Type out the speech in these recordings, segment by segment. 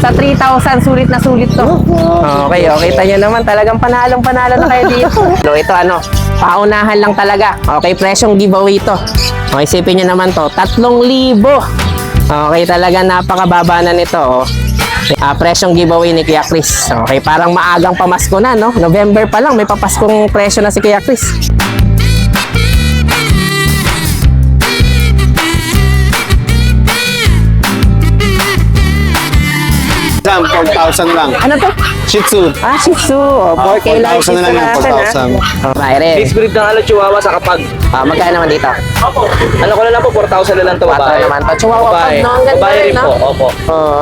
Sa 3,000, sulit na sulit to. Okay, kita nyo naman, talagang panalong-panalo na kayo dito. So, ito paunahan lang talaga. Okay, presyong giveaway to. Okay, isipin nyo naman to, 3,000. Okay, talaga napakababa na nito. Presyong giveaway ni Kuya Chris. Okay, parang maagang pamasko na, no? November pa lang, may papaskong presyo na si Kuya Chris. Sam, 4,000 lang. Ano to? Shih Tzu. Shih Tzu. 4K lang. 4,000 na lang yung 4,000. Okay, rin. Mixed breed ng Chihuahua sa kapag. Magkano naman dito? Ano ko na lang po, 4,000 na lang to 4 babae. naman to. Chihuahua pag, no? Ang ganda Babae rin, rin no? po, opo.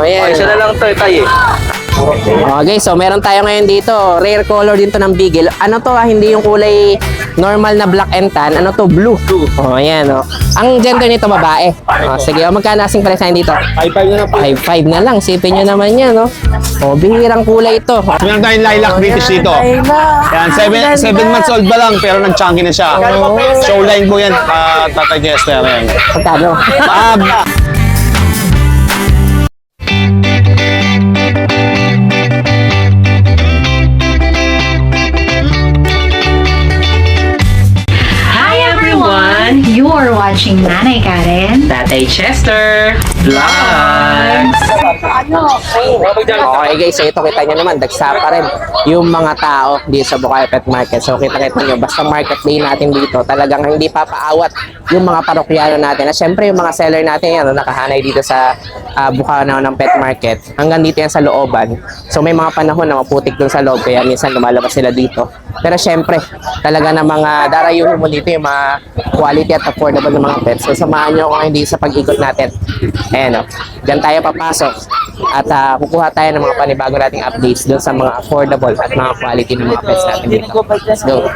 Yan. Isa na lang to, tayo. Okay, so meron tayo ngayon dito. Rare color din to ng Beagle. Ano to hindi yung kulay normal na black and tan. Ano to? Blue. Ayan, Ang gender nito, babae. Sige, magkano asing price natin dito? 5,500 na lang po. 5,500 na lang. Sipin nyo naman yan, bihirang kulay ito. Meron tayong lilac British dito. Yan, 7 months old ba lang, pero nag-chunky na siya. Showline po yan, Tatay Jester. Yan. Magkano? You are watching Nanay Karen, Tatay Chester Vlogs. Okay guys, so ito kita nyo naman, dagsa pa rin yung mga tao dito sa Bukawi Pet Market. So kita nyo, basta market day natin dito, talagang hindi papaawat yung mga parokyano natin. At syempre yung mga seller natin yan, nakahanay dito sa Bukawi ng Pet Market. Hanggang dito yan sa looban. So may mga panahon na maputik dun sa loob, kaya minsan lumalabas sila dito. Pero syempre, talaga na mga darayuhin mo dito yung mga quality at affordable ng mga pets. So samahan nyo kung hindi sa pag-ikot natin. Ayan Diyan tayo papasok. At kukuha tayo ng mga panibago nating updates doon sa mga affordable at mga quality ng mga pets natin dito. Let's go.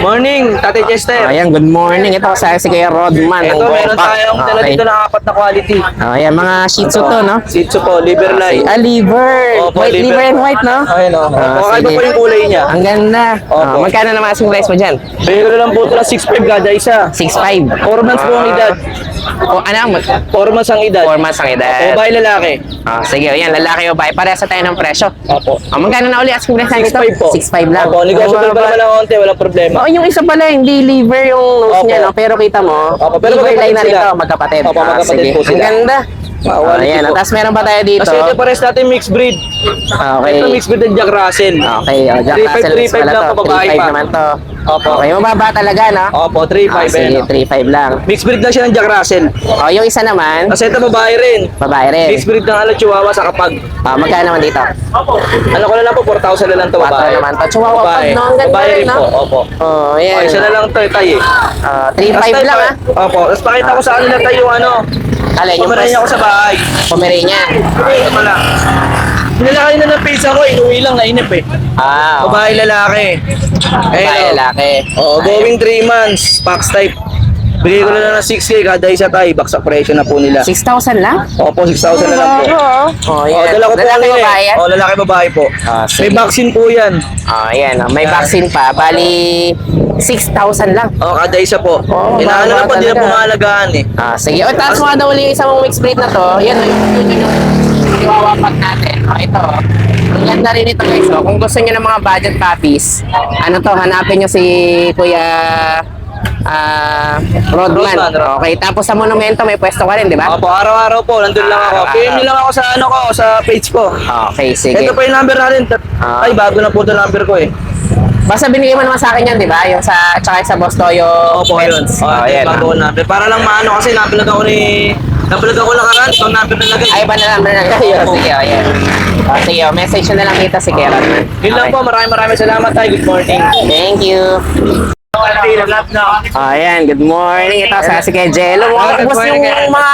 Morning, Tatay Chester. Ayan, good morning. Ito sa si Kuya Rodman. Ito, meron tayong dala dito na 4 na quality. Ayan, mga Shih Tzu to, no? Shih Tzu po, liver line. Liver. Opo, White liver and white, no? Ayun okay sige. pa po yung kulay niya. Ang ganda. Opo. Magkano naman asing price mo dyan? Bigyan ko na lang po ito ng 6,500 kada isa. 6,500. 4 months po ang edad. Ano? 4 months ang edad. 4 months ang edad. Babae, lalaki. Sige, ayan, lalaki o babae. Parehas tayo ng presyo. Opo. Magkano na uli asking price natin 6,500 po. 6,500 lang. Opo, negotiable pa naman ng konti, walang problema. Yung isa pala, hindi liver yung nose Opo. niya, no? Pero kita mo, Opo, pero liver line na magkapatid rin sila. to, magkapatid. Opo, magkapatid sige. po sila. Ang ganda. Quality Ayan, po. tapos meron pa tayo dito. Kasi ito pares natin mixed breed. Okay. Ito mixed breed ng Jack Russell. Okay, Jack 3,500 Russell Mix pala lang to. po, babae 3,500 pa. naman to. Opo. Okay, mababa talaga, no? Opo, 3,500. Sige, 3,500 lang. Mixed breed lang siya ng Jack Russell. Yung isa naman, Kasi ito babae rin. babae rin. Mixed breed ng Chihuahua sa kapag. Magkano naman dito? Ano ko na lang po, 4,000 na lang to 4 babae. naman to. Chihuahua Babae. pag, no? Ang ganda Babae rin, rin no? po, opo. Ayan. Isa na lang to, tayo. 3,500 lang, Opo, tapos pakita ko sa kanila tayo yung Alin, yung Pumarahin ako sa bahay. Pomeranian. Ito pala. Nilalaki na ng pizza ko, inuwi lang, nainip eh. Okay. Babae, lalaki. Babae, lalaki. Going 3 months, box type. Bigay ko na lang ng 6K kada isa tayo, baksak presyo na po nila. 6,000 lang? Opo, 6,000 na lang po. Yan. Dala ko po Lalaki, kanina babae yan? lalaki, babae po. Sige. May vaccine po yan. Ayan, may vaccine pa. Bali, 6,000 lang. Kada isa po. Inaano na po, baba hindi na talaga. pumahalagaan eh. Sige. Tapos mga daw ulit yung isang mixed breed na to. Yan yung iwawapag natin. Ito. Ang ganda rin ito guys. Kung gusto nyo ng mga budget puppies, hanapin nyo si Kuya Rodman. Okay, tapos sa Monumento may pwesto ka rin, di ba? Opo, araw-araw po, nandun lang ako. Araw-araw. PM nyo lang ako sa sa page ko. Okay, sige. Ito po yung number natin. Ay, bago na po ito number ko eh. Basta binigay mo naman sa akin yan, di ba? Yung sa, tsaka sa Boss Toyo. Opo, yun. Ayan. Bago number. Para lang maano kasi napilag ako nakaraan. So, number na lagay. Ay, ba na lang kayo? Sige, ayan. Sige, message na lang kita si Kuya Rodman. Yun lang po, maraming salamat tayo. Good morning. Thank you. Ayan, good morning. Ito sa si Kuya Jello. Ubus yung mga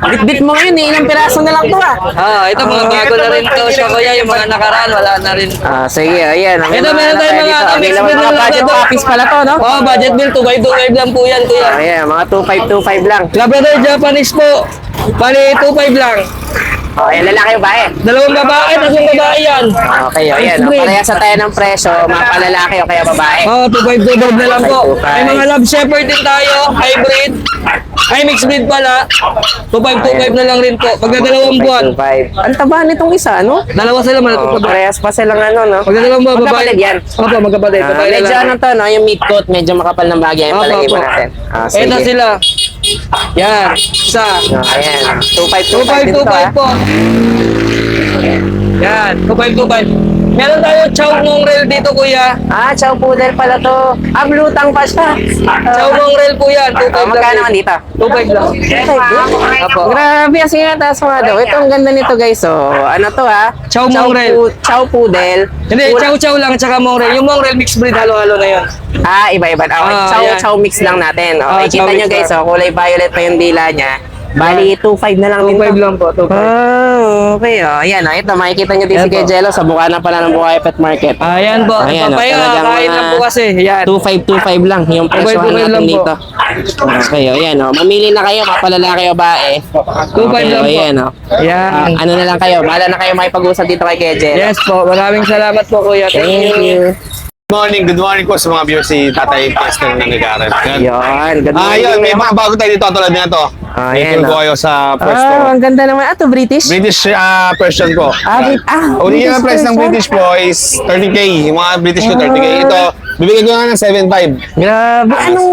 bit-bit mo ngayon eh. Ilang piraso na lang to Ito mga bago na rin to siya kuya. Yung mga nakaraan, wala na rin. Sige, ayan. Ito, meron tayong mga Available mixed mga breed budget na copies pala to, no? Budget bill, 2x2.5 lang po yan kuya. Ayan, mga 2525 lang. Labrador Japanese po. Bali, 2.5 lang. Oh, ayan, lalaki ba eh? Dalawang babae, tatlong babae yan. Okay, o yan. Mixed breed. Parehas sa tayo ng presyo, mga palalaki o kaya babae. Oh, 2.5 na lang po. 2.5. May mga love shepherd din tayo, hybrid. Ay, mixed breed pala. 2.5 na lang rin po. Pagdadalawang buwan. 2.5. Ang taba nitong isa, no? Dalawa sila, Oh, malapit pa. parehas pa silang ano, no? Pagdadalawang buwan, babae. Magkapatid yan. Opo, magkapatid. Babae na Medyo lang. ano to, no? Yung meat coat, medyo makapal ng bagay. Yung Opo, palagay mo opo. natin. Sige. Ito sila. Yan. Isa. Oh, ayan. 2.5, 2.5 din to, ah. po. Yan. 2.5. Meron tayo chow mongrel dito, kuya. Ah, chow poodle pala to. Ah, blutang pa siya. Chow mongrel po yan. 2.5 Magkano naman dito? 2.5 lang. Apo. Grabe, ang sige taas mga daw. Ito, ang ganda nito, guys. So, ano to, ha? Chow mongrel. Chow poodle. Hindi, chow lang at saka mongrel. Yung mongrel mixed breed, halo-halo na yan. Ah, iba-iba. yan. Chow mix lang natin. Okay, Chow kita nyo, mix guys. lang. Oh, kulay violet pa yung dila niya. Bali, 2.5 na lang din 2.5 to. lang po. 2.5. Ah, okay. Oh, ayan. Oh, ito, makikita nyo dito Yan si Kuya po. Jello sa Bukana pala ng Bukawi Pet Market. Ayan po. Ayan, Papaya, talagang kain lang po kasi. Yan. 2.5 lang yung presyo 2.5 natin lang po. dito. Okay, oh, yan. Oh. Mamili na kayo, mapalalaki o bae. 2.5 lang po. Ayan, oh. Yan. Ano na lang kayo, bahala na kayo makipag-usap dito kay Kuya Jello. Yes po. Maraming salamat po, kuya. Thank you. Good morning po sa mga viewers si Tatay Pastor ng Nagaran. Yun, good Ayun, may morning. mga bago tayo dito tulad nito. Ayan, May ko kayo sa pwesto. Ah, ang ganda naman. Ah, to British? British version po. Original price ng British po is 30k. Yung mga British ko 30k. Ito, bibigyan ko na ng 7.5. Grabe. Anong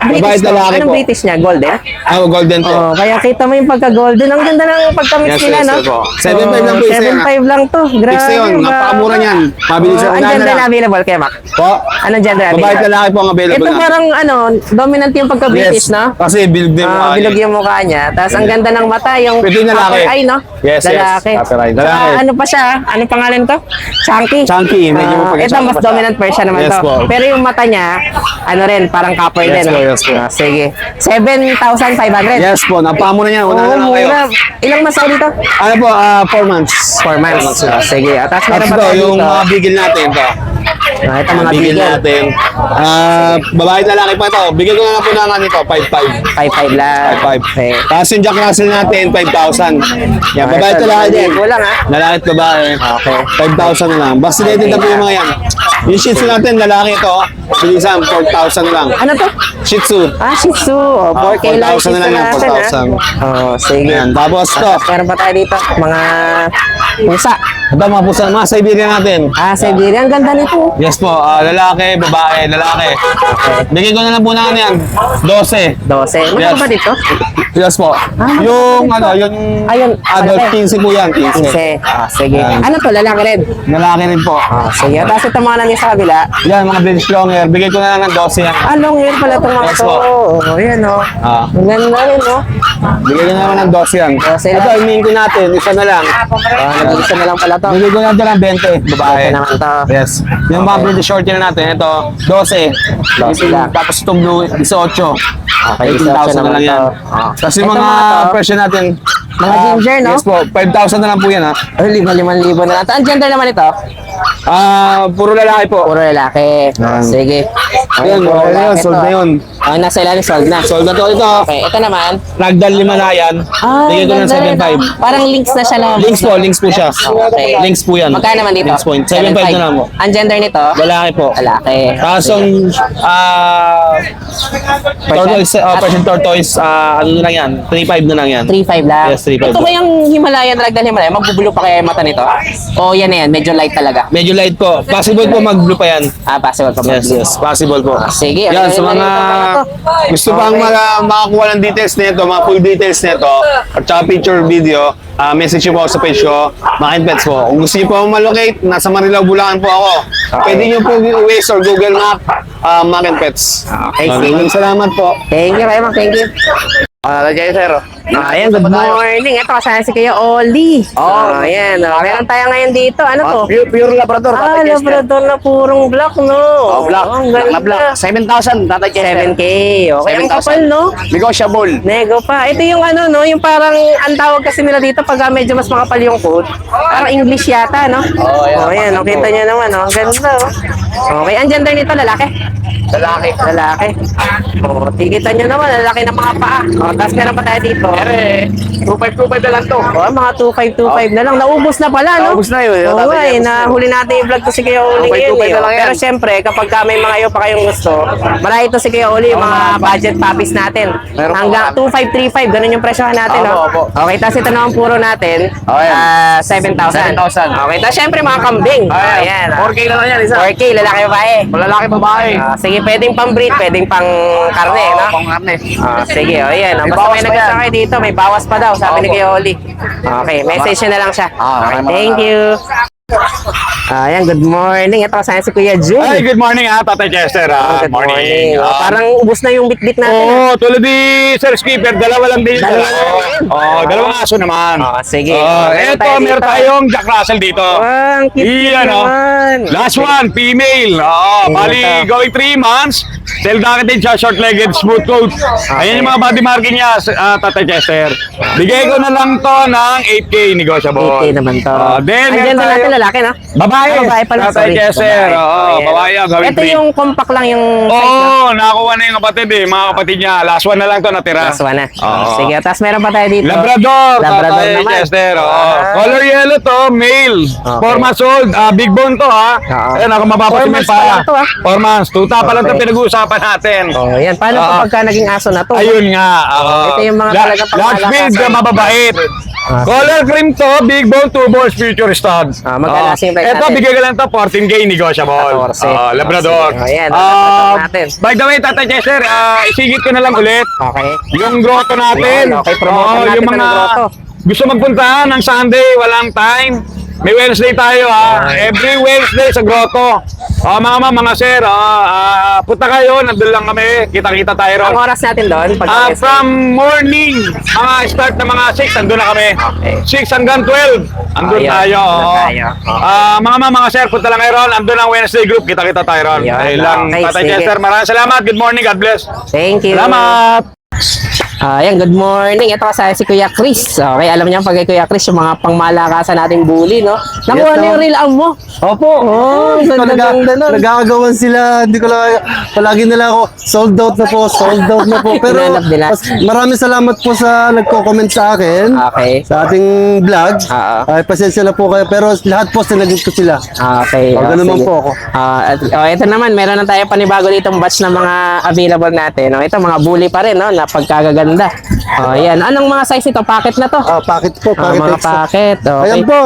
British Babae, to? lalaki Anong po. British niya? Golden? Oh, golden po. Oh, kaya kita mo yung pagka-golden. Ang ganda ng pagka-mix Yes, nila, yes, no? yes po. 7.5 lang po isa yan, 7.5 lang to. Grabe. Fix na yun. Napakamura niyan. Mabilis Ang ang unahan na gender lang. available kay Mac. Po. Anong gender Babae at available? lalaki po ang available Ito na. parang ano, dominant yung pagka-British, no? Kasi bilog din mo. Bilog yung mukha niya. Tapos ang ganda ng mata, yung Pwede yung lalaki. upper eye, no? Yes, yes. Lalaki. Upper eye. Tsaka Lalaki. ano pa siya? Ano pangalan to? Chunky. Chunky. Medyo Ito mas dominant version naman Yes to. po. Pero yung mata niya, ano rin, parang copper Yes din. po, no? yes po. Sige. 7,500. Yes po, napakamura niyan. Una na lang kayo. mura. Ilang mas dito? Ano po, 4 months. 4 months. Sige. At tapos meron Tapos pa ito, tayo yung dito. mga bigil natin ito. Ito mga Bigil bigel. natin. Babae at lalaki pa ito. Bigyan ko na lang po na nito, 5.5. 5,500 lang. 5.5. Okay. Tapos yung Jack Russell natin, 5,000. Yan, babae at Ito, lalaki din. Kulang, ha? Lalaki at babae. Okay. 5,000 na lang. Vaccinated na po yung mga yan. Yung Shih Tzu natin, lalaki ito. Bilisan, 4,000 na lang. Ano to? Shih Tzu. Ah, Shih Tzu. Oh, 4K lang. 4,000 na lang yan, 4,000. Oh, sige. Ayan, tapos ito. Meron pa tayo dito. Mga pusa. Ito mga pusa, mga Siberian natin. Ah, Siberian. Ang ganda nito. Yes po, lalaki, babae, lalaki. Bigyan ko na lang po na yan, 12. 12. Magkano Yes. ba dito? Yes po. Yung ano, yung Ayun, adult malaki. 15 po yan, 15. 15. Ah, sige. Ayan. Ano to? Lalaki rin. Lalaki rin po. Ah, sige. Tapos ito mga namin sa kabila. Yan, mga British long hair. Bigay ko na lang ng 12 yan. Ah, long hair pala itong mga Yes to. po. Oh, yan oh. Ah, Ang ganda rin, no? bigay ko na lang ng 12 yan. 12 lang. Ito, hingin ko natin, isa na lang. Ah, nag-isa na lang pala to. Bigay ko na lang 20, babae. Ito naman to. Yes. Yung mga British short hair natin, ito, 12. 12 lang. Tapos itong blue, 18. Okay, 18,000 na lang yan. Ah. Kasi Ito mga mga to. presyo natin, Mga ginger, no? Yes po, 5,000 na lang po yan ha. Ay, 5,000 na lang. Ang gender naman ito? Puro lalaki po. Puro lalaki. Yan. Sige. Ayun, puro okay na yun, lalaki sold to. na yun. Ah, nasa ilalim, sold na. Sold na to ito. Okay, ito naman. Ragdoll 5 na yan. Bigay ko ng ganda rin, 7.5. no? Parang links na siya lang. Links po siya. Okay. Links po yan. Magkano naman dito? Links po. 7.5 na lang po. Ang gender nito? Lalaki po. Lalaki. Tapos yung tortoise, Persian tortoise, ano na lang yan? 3.5 na lang yan. 3.5 lang. Yes, 3.5 Ito ba yung Himalayan, Ragdoll Himalayan? Magbubulo pa kaya yung mata nito? O yan na yan, medyo light talaga. Medyo light po. Possible po mag-blue pa yan. Ah, possible pa Yes, yes. Possible po. sige. Yan, Okay, sa mga ito. gusto pang makakuha ng details nito, mga full details nito, at saka picture video, message nyo po ako sa page ko, Makin Pets po. Kung gusto nyo po malocate, nasa Marilao, Bulacan po ako. Pwede nyo po Waze or Google Map, Makin Pets. Okay, sige. Maraming salamat po. Thank you, Raymond. Thank you. Lagay, sir. Ayan, good morning. Ito, kasama si Kuya Oli. Ayan. Meron tayo ngayon dito. Ano to? Pure Labrador. Ah, Labrador na purong black, no? Black. Ang ganda. Black. 7,000, Tatay Chester. 7K. Okay, ang kapal, no? Negotiable. Nego pa. Ito yung ano, no? Yung parang, ang tawag kasi nila dito pag medyo mas makapal yung coat. Parang English yata, no? Oo, yan. Ayan, oh, kita nyo naman, no? Ang ganda, oh. Okay, ang gender nito, lalaki? Lalaki. Lalaki. O, tigitan nyo naman, lalaki ng mga paa. O, tapos meron pa tayo dito. 2525 na lang to. O, mga 2525 na lang. Naubos na pala, no? Naubos na yun. Oo Dapat nga, naubos na nahuli natin yung vlog ko si Kuya Uli ngayon. 2525 na lang yan. Pero syempre, kapag may mga iyo pa kayong gusto, marami ito si Kuya Uli, yung mga budget puppies natin. Meron pa Hanggang nga. 2535, ganun yung presyohan natin, no? Opo. Okay, tapos ito naman puro natin, Okay. 7,000. 7,000. Okay, tapos syempre mga kambing. Ayan. 4K na lang yan, isa. 4K, lalaki babae. Lalaki, babae. Sige, pwedeng pang breed, pwedeng pang karne, no? Pang karne. Sige, o yan. May Basta bawas may pa nagsasakay dito, may bawas pa daw, sabi ni Opo. Kuya Oli. Okay, message nyo na lang siya. Okay, maraming thank you. Ayan, good morning. Ito kasama si Kuya Jun. Ay, good morning Tatay Chester. Good morning. Parang ubus na yung bit-bit natin. Oo, tulad ni Sir Skipper, dalawa lang din. Dalawa lang. Dalawang aso naman. Sige. Eto, meron tayong Jack Russell dito. Ang cute Iyan, naman. Last one, female. Bali, going 3 months. Tail docketed siya, short-legged, smooth coat. Ayan yung mga body marking niya, Tatay Chester. Bigay ko na lang to ng 8K negotiable. 8K naman to. Then, Andyan meron sa natin tayo. lalaki, no? Babae. Babae pala, Tatay sorry. Chester. Babae. Babae yan, gawin Ito yung compact lang yung size, no? Oo, nakakuha na yung kapatid mga kapatid niya. Last one na lang to natira. Last one na. Oo. Sige, tapos meron pa tayo dito. Labrador, Labrador Tatay naman. Chester. Ah. Color yellow to, male. Okay. 4 months old, big bone to ha. Oo. Ayan, ako 4 mapapasin months pa. pa lang to, 4 months, tuta pa lang Okay. to pinag-uusapan natin. Oh, yan. Paano Ah. kapag ka naging aso na to? Ayun nga. Ito yung mga talagang large build na mababait. Color cream to, big bone, 2 balls, future stud. magkano kasing price Ito, natin? bigay ko lang to, 14K negotiable. 14. Labrador. Sige. Ayan, Labrador natin. By the way, Tata Chester, isingit ko na lang ulit. Okay. Yung grotto natin. Yan, okay, promote natin yung ng mga grotto. gusto magpuntahan ng Sunday, walang time. May Wednesday tayo Every Wednesday sa grotto. Mga ma'am, mga sir, punta kayo, nandun lang kami. Kita-kita tayo ron. Ang oras natin doon, From morning, mga start na mga 6, andun na kami. Okay. 6 hanggang 12, andun Ayun, tayo. andun oo. tayo. Mga ma'am, mga sir, punta lang kayo ron. Andun ang Wednesday group, kita-kita tayo ron. Ayun, Ayun lang, okay, Tatay sige. Chester, maraming salamat. Good morning, God bless. Thank you. Salamat. Ayan, good morning. Ito kasama si Kuya Chris. Okay, alam niyo pag kay Kuya Chris, yung mga pangmalakasan nating bully, no? Nakuha na yung real arm mo. Opo. Oh, ganda-ganda nun. Nagkakagawan sila. Hindi ko lang, palagi nila ako, sold out na po, sold out na po. Pero Hinanap nila. maraming salamat po sa nagko-comment sa akin. Okay. Sa ating vlog. Oo. Ay, pasensya na po kayo. Pero lahat po sinagot ko sila. Okay. O, ganun naman sige. po ako. Ito naman, meron na tayo panibago ditong batch ng mga available natin. No? Ito, mga bully pa rin, no? Na pagkagaganda. Yan. Anong mga size ito? Packet na to? Packet po, packet mga extra. packet. Okay. Ayan po,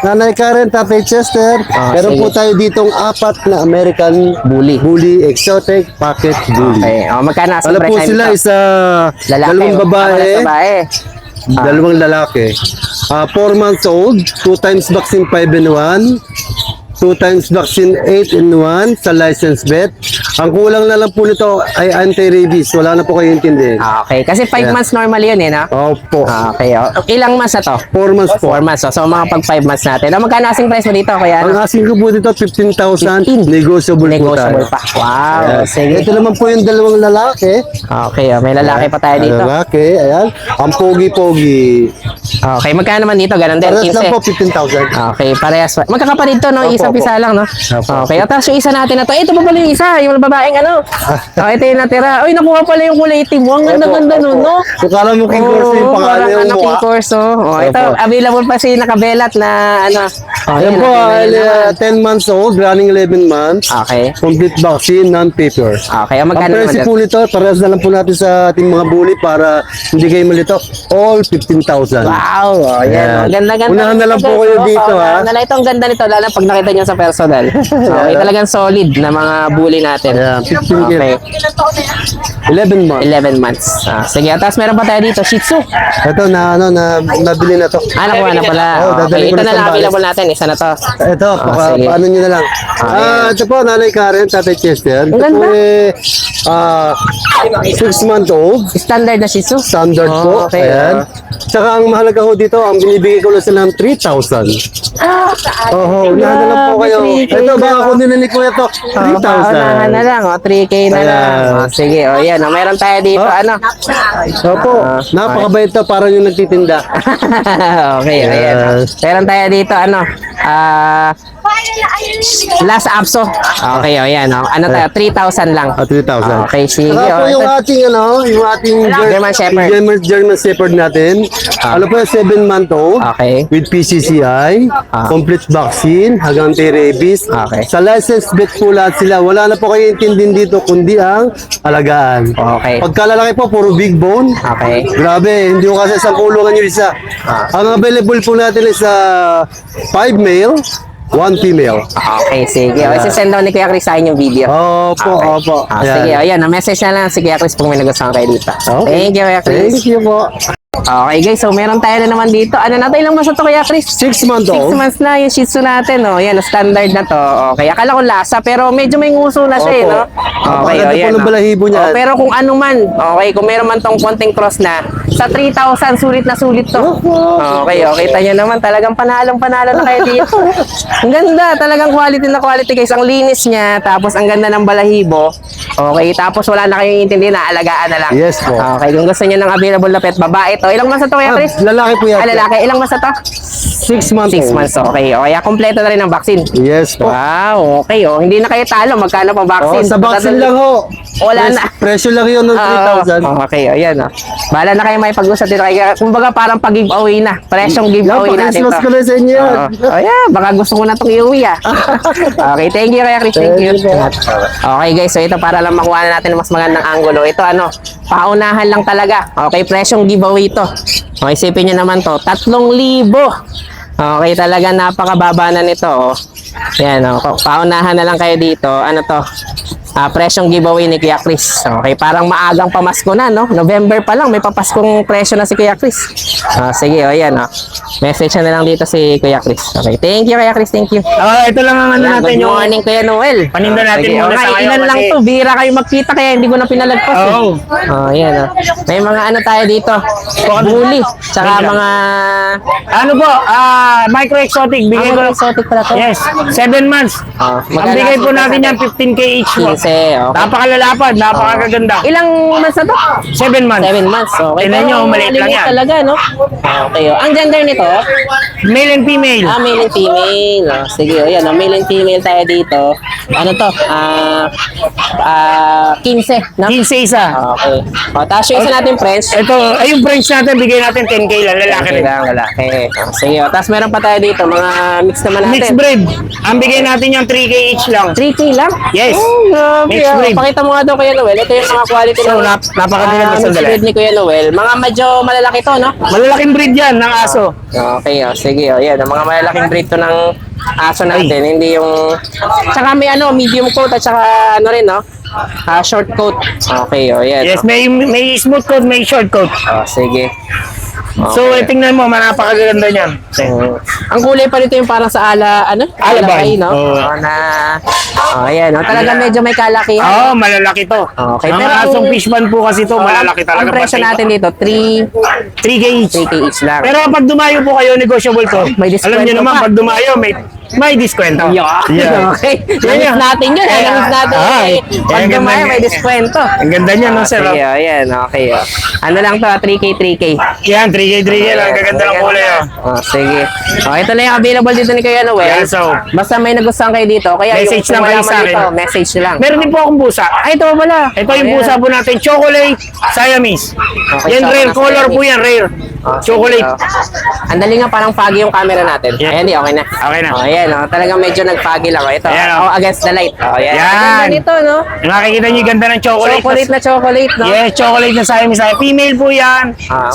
Nanay Karen, Tatay Chester. Meron sige. po tayo ditong 4 na American Bully. Bully Exotic Packet Bully. Okay. Magkano ang Alam po price sila, nito? isa, Lalaki. dalawang babae, babae. dalawang lalaki. 4 months old, 2 times vaccine 5 in 1, 2 times vaccine 8 in 1 sa license vet. Ang kulang na lang po nito ay anti-rabies. Wala na po kayo intindihin. Okay. Kasi 5 months normal yun, eh, no? Opo. Okay. Ilang months na to? 4 months po. 4 months. So, mga pag 5 months natin. Magkano asking price mo dito, kuya? Ang asking ko po dito, 15,000. 15. Negotiable po tayo. Negotiable pa. Wow. Ayan. Sige. Ito naman po yung dalawang lalaki. Okay. May lalaki pa tayo dito. Lalaki, ayan. Ang pogi-pogi. Okay. Magkano naman dito? Ganun din. Parehas lang po, 15. 15,000. Okay. Parehas. Magkakapatid to, no? Opo, Isang opo. pisa lang, no? Opo. Okay. At tapos yung isa natin na to. Ito pa pala yung isa. Yung babaeng ano. Ito yung natira. Uy, nakuha pala yung kulay itim mo. Ang ganda-ganda nun, no? Kung kala mo king course yung pangalan yung King mukha. Corso. Ito, Opo. available pa si nakabelat na ano. Ayan po, 10 months old, running 11 months. Okay. Complete vaccine, non-paper. Okay. Ang Ang magkano naman price dito? po nito, parehas na lang po natin sa ating mga bully para hindi kayo malito. All 15,000. Wow! Oh, yan. Ayan. Oh, ganda-ganda. Unahan na lang po guys, kayo oh. dito, Oh, ha? unahan na lang. Ito ang ganda nito, lalo pag nakita nyo sa personal. Okay, talagang solid na mga bully natin. Ayan, 15K. Okay, 11 months. 11 months. Sige, tapos meron pa tayo dito, Shih Tzu. Ito nabili na to. Nakuha na pala. Oh, Okay, dadalhin ito ko na na sa lang Zambales. available natin. Isa na to. Ito, sige. paano nyo na lang. Ayan. Ito po, Nanay Karen, Tatay Chester. Ito Ang po ganda. 6 month old. Standard na Shih Tzu. Standard Oh, po. okay, Ayan. Tsaka ang mahalaga ho dito, ang binibigay ko lang sila ng 3,000. Oh, unahan na lang po kayo. 3K Ito, baka na. kunin na ni Kuya to. Unahan na 3,000. lang. 3K na Ayan. lang. Sige, yan. Meron tayo dito, Oh. ano. Opo, napakabait to, parang yung nagtitinda. Okay, ayan. Yes. Meron tayo dito, ano, Last Apso. Okay, o yan. O. Ano tayo? 3,000 lang. 3,000. Okay, sige. Saka po O, yung ito. ating yung ating German Shepherd. German Shepherd natin. Ano po yung 7-month-old Okay. with PCCI, complete vaccine, hanggang rabies. Okay. Sa license bet po lahat sila. Wala na po kayo intindihin dito kundi ang alagaan. Okay. Pagkalalaki po, puro big bone. Okay. Grabe, hindi ko kasi isang kulungan yung isa. Ang available po natin is 5 male, 1 female. Okay, sige. O, isisend daw ni Kuya Chris sa akin yung video. Opo, Okay. opo. Sige, o yan. Message na lang si Kuya Chris kung may nagustuhan kayo dito. Okay. Thank you, Kuya Chris. Thank you po. Okay guys, so meron tayo na naman dito. Ano na tayo, ilang months na to, Kuya Chris? 6 months 6 old. months na yung Shih Tzu natin, oh. Yan, standard na to. Okay, akala ko lasa, pero medyo may nguso na siya, eh, Opo. no? Okay, Napakaganda po ng balahibo niya. Oh, pero kung ano man, okay, kung meron man tong konting cross na, sa 3,000, sulit na sulit to. Okay, kita nyo naman, talagang panalo na kayo dito. Ang ganda, talagang quality na quality, guys. Ang linis niya, tapos ang ganda ng balahibo. Okay, tapos wala na kayong intindi na, alagaan na lang. Yes po. Okay, kung gusto niyo ng available na pet, babae to. Ilang months na to, Kuya Chris? Lalaki po yan. Lalaki. Ilang months na to? 6 months 6 old. months. Okay. O, kaya kompleto na rin ang vaccine. Yes po. Wow, okay. O, hindi na kayo talo. Magkano pa Oh, vaccine? sa vaccine lang ho. Wala na. Presyo lang yun ng 3,000. Okay, ayan. O. Bahala na kayo may pag-usap dito. Kaya, kumbaga parang pag-giveaway na. Presyong giveaway natin Christmas ko to. na sa inyo. yan. Oh, yeah, baka gusto ko na itong iuwi ah. Okay, thank you kaya Chris, thank you. Okay guys, so ito para lang makuha na natin ng mas magandang angulo. Ito ano, paunahan lang talaga. Okay, presyong giveaway to. Okay, isipin nyo naman to, 3,000. Okay, talaga napakababa na nito. Oh. Yan, oh. Paunahan na lang kayo dito. Ano to? Presyong giveaway ni Kuya Chris. Okay, parang maagang pamasko na, no? November pa lang, may papaskong presyo na si Kuya Chris. Sige, o yan, oh. Message na lang dito si Kuya Chris. Okay, thank you Kuya Chris, thank you. Ito lang ang ano natin Good yung morning Kuya Noel. paninda natin Sige, muna okay, sa ngayon ilan lang kasi- to, bira kayo magkita kaya hindi ko na pinalagpas. Oo. Yan, oh. May mga ano tayo dito, bully, tsaka mga Ano po, micro exotic, bigay ko. mga exotic pala to. Yes, 7 months. Oh, Ang bigay po natin yan, 15K each po. 15, okay. Napakalalapad, napakaganda. Ilang months na to? 7 months. 7 months. Okay. Tingnan nyo, Pero maliit lang maliit yan. talaga, no? Okay. Oh. Ang gender nito? Male and female. Male and female. Oh, sige, oh, yan. Oh, male and female tayo dito. Ano to? 15, no? 15 isa. Okay. O, tapos yung isa natin French. Ito, ay yung French natin, bigay natin 10K lang, lalaki Okay rin. lang, lalaki. O, sige, o, tapos meron pa tayo dito, mga mix naman natin. Mixed breed. Ang bigay natin yung 3K each lang. 3K lang? Yes. Oh, grabe. Mixed ah. breed. Pakita mo nga daw Kuya Noel. Ito yung mga quality So, ng napakaganda ng mixed sandali. breed ni Kuya Noel. Mga medyo malalaki to, no? Malalaking breed yan ng aso. Okay, o, sige, o, yan. Ang mga malalaking breed to ng aso natin. Hindi yung... Tsaka may ano, medium coat at tsaka ano rin, no? Short coat. Okay, o, yan. Yes, may smooth coat, may short coat. O, sige. So, tingnan mo, napakaganda niyan. Ang kulay pa nito yung parang sa ano? Alabay. Alabay, no? Oo. Ayan, no? Talaga medyo may kalaki. Oo, malalaki to. Okay, Ang pero asong ang- fishman po kasi to, malalaki talaga. Ang presyo pati ito. natin dito, 3K each. 3K each lang. Pero pag dumayo po kayo, negotiable to. May discount Alam niyo naman, pa. pag dumayo, may diskwento. Yeah. Okay. Namis natin yun. Namis natin. Ay, Pag ang ganda dumaya, niya. may diskwento. Ang ganda niya, no, sir? Sige, ayan. Okay. Ano lang to, 3K. Yan, 3K lang. Gaganda ng kulay. Sige. Ito na yung available dito ni Kuya Noel. Yeah, so, Basta may nagustuhan kayo dito. Kaya Message lang kung kayo wala sa man akin. dito, message lang. meron din po akong busa. Ay, ito pa pala. Ito yung busa po natin, chocolate Siamese. Okay, Yan, so, rare nasa color Siamese. po yan, rare. Chocolate. Ang dali nga parang foggy yung camera natin. Yeah. Ayan, di, okay na. Okay na. Ayan, talagang medyo nag-foggy lang. Ito, Ayan, against the light. Ayan. Yan. Ang ganda nito, no? Nakikita niyo yung ganda ng chocolate. Chocolate na chocolate, no? Yes, chocolate na Siamese. Female po yan.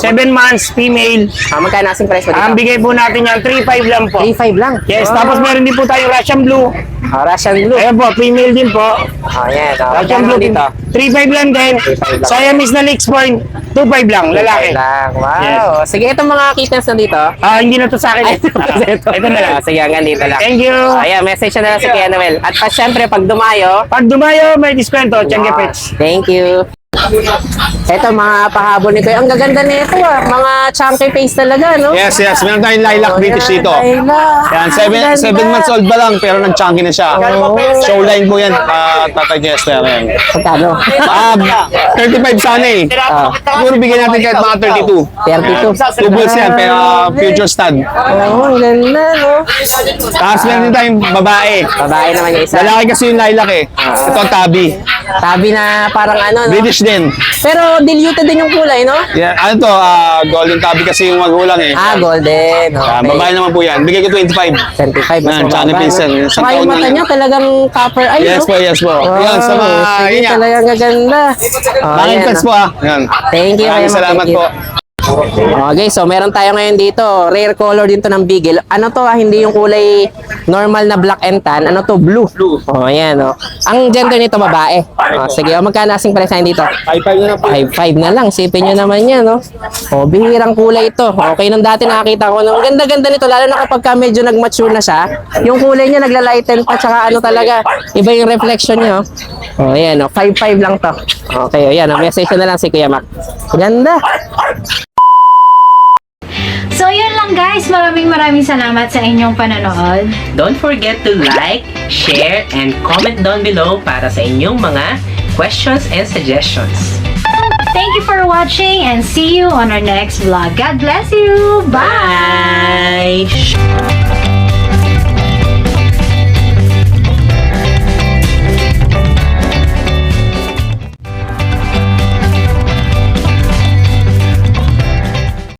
7 months, female. Magkano asing price mo dito? Ang bigay po natin yan, 3.5 lang po. 3.5 lang. Yes, tapos meron din po tayo Russian Blue. Russian blue. Ayan po, female din po. Ayan, Russian Blue din. dito. 3.5 lang din. 3.5 lang. Siamese na Leaks Point, 2.5 lang, lalaki. Lang. Wow. Sige, itong mga kittens na dito. Hindi na to sa akin. Ay, Ito na lang. Sige, hanggang dito lang. Thank you. Ayan, message na lang si Kuya Noel. At pa, syempre, pag dumayo, Pag dumayo, may diskwento, Tiangge Pets. Thank you. Ito, mga pahabol nito. Ang gaganda nito mga chunky face talaga, no? Yes, yes. Meron tayong lilac British dito. Yan, 7 months old pa lang, pero nag-chunky na siya. Showline po yan, Tatay Chester. Yan. Pagkano? 35 sana eh. Siguro bigyan natin kahit mga 32. 32. Two bulls yan, pero future stud. Oo, ang ganda, no? Tapos meron din tayong babae. Babae naman yung isa. Lalaki kasi yung lilac eh. Ito ang tabi. Tabi na parang ano, no? British din. Pero diluted din yung kulay, no? Yan, ano to, golden tabi kasi yung magulang eh. Golden. Yan, Okay. babae naman po yan. Bigay ko 25. 25. Yan, Johnny Pinson. Isang Saka yung taon na mata lang. niya talagang copper eye, Yes no? po, yes po. Yan, sa mga, sige, yun yan. talagang gaganda. Bakit Ayan, pets po ah. Yan. Thank you. Maraming Kuya Mac, salamat thank you. po. Okay, so meron tayo ngayon dito. Rare color din to ng Beagle. Ano to hindi yung kulay normal na black and tan. Ano to? Blue. Oh, ayan, oh. Ang gender nito, babae. Oh, sige, magkano asing price natin dito? 5-5 na po. 5.5 na lang. Sipin nyo naman yan, no? Oh, bihirang kulay ito. Okay, nung dati nakakita ko, ang ganda-ganda nito, lalo na kapag ka medyo nag-mature na siya, yung kulay niya nagla-lighten pa, tsaka ano talaga, iba yung reflection niya, oh. Oh, ayan, oh. 5.5 lang to. Okay, ayan, oh. Message na lang si Kuya Mac. Ganda. So yun lang guys, maraming salamat sa inyong panonood. Don't forget to like, share, and comment down below para sa inyong mga questions and suggestions. Thank you for watching and see you on our next vlog. God bless you! Bye! Bye!